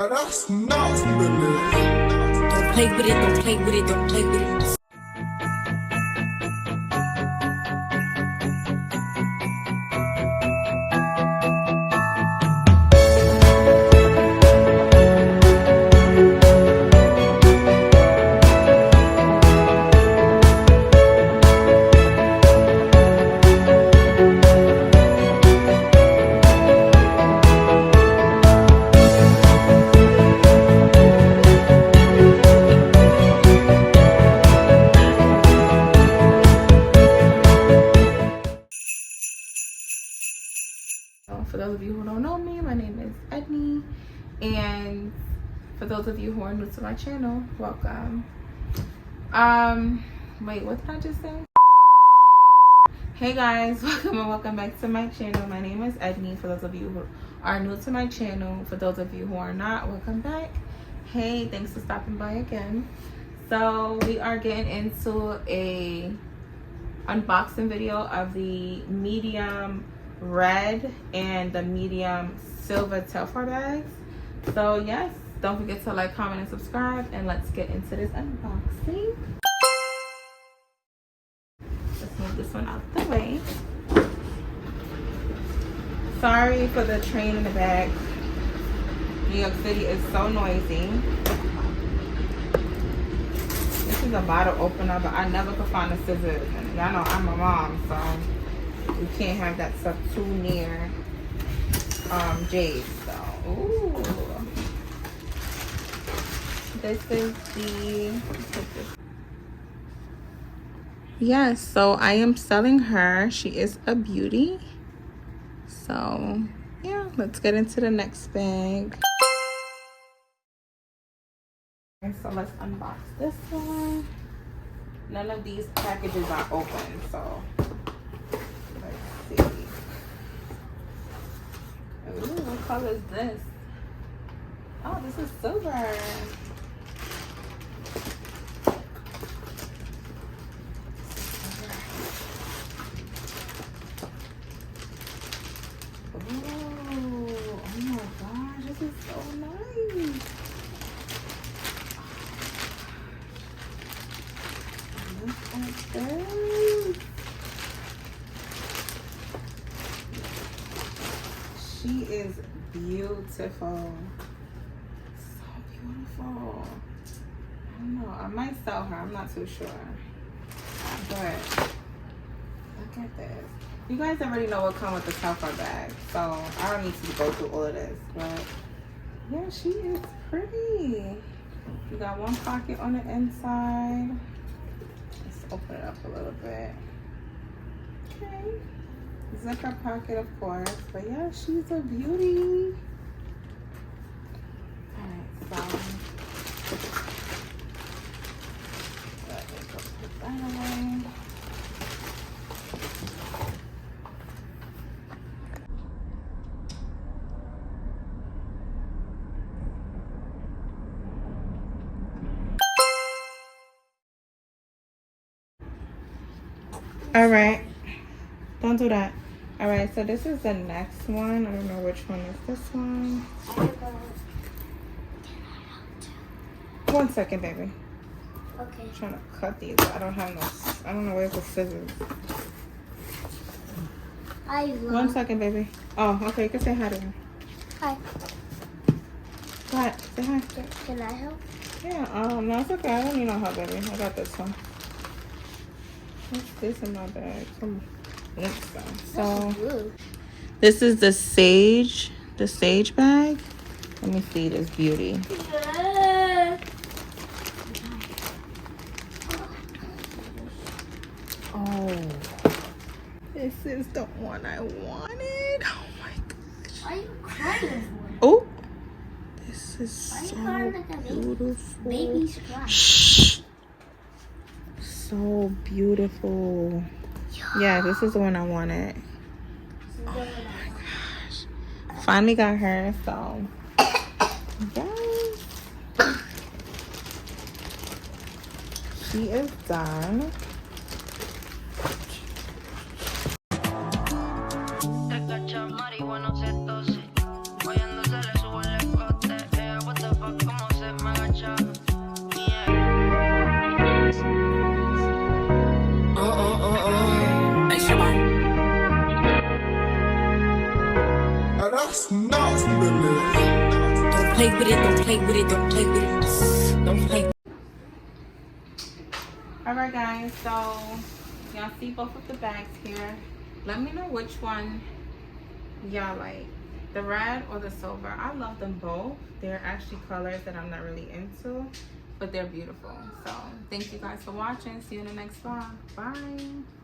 That's nasty, don't play with it, don't play with it, don't play with it. For those of you who don't know me, my name is Edney, and for those of you who are new to my channel, welcome. Wait, what did I just say? Hey guys, welcome and welcome back to my channel. My name is Edney. For those of you who are new to my channel, for those of you who are not, welcome back. Hey, thanks for stopping by again. So we are getting into a unboxing video of the medium red and the medium silver Telfar bags. So yes, don't forget to like, comment, and subscribe, and let's get into this unboxing. Let's move this one out the way. Sorry for the train in the back. New York City is so noisy. This is a bottle opener, but I never could find the scissors, and y'all know I'm a mom, so we can't have that stuff too near Jade. So, ooh. This is the... Yes, so I am selling her. She is a beauty. So, yeah, let's get into the next bag. Okay, so let's unbox this one. None of these packages are open, so... Ooh, what color is this? Oh, this is silver. Ooh, oh my gosh, this is so nice. Look at this. She is beautiful. So beautiful. I don't know. I might sell her. I'm not too sure. But look at this. You guys already know what comes with the Telfar bag, so I don't need to go through all of this. But yeah, she is pretty. You got one pocket on the inside. Let's open it up a little bit. Okay. Zipper pocket, of course, but yeah, she's a beauty. Alright, so let me go put that away. Alright, don't do that. Alright, so this is the next one. I don't know which one is this one. 1 second, baby. Okay. I'm trying to cut these. I don't know where's the scissors. 1 second, baby. Oh, okay, you can say hi to her. Hi. Go ahead, say hi. Can I help? Yeah, no, it's okay. I don't need no help, baby. I got this one. What's this in my bag? Some lint stuff. So this is the sage bag. Let me see this beauty. Oh, this is the one I wanted. Oh my gosh. Why are you crying? Oh, this is so beautiful. Baby cry. Shh. So beautiful. Yeah, this is the one I wanted. Oh my gosh. Finally got her, so yes. She is done. Don't play with it, don't play with it, don't play with it. Don't play. Alright guys, so y'all see both of the bags here. Let me know which one y'all like, the red or the silver. I love them both. They're actually colors that I'm not really into, but they're beautiful. So thank you guys for watching. See you in the next vlog. Bye.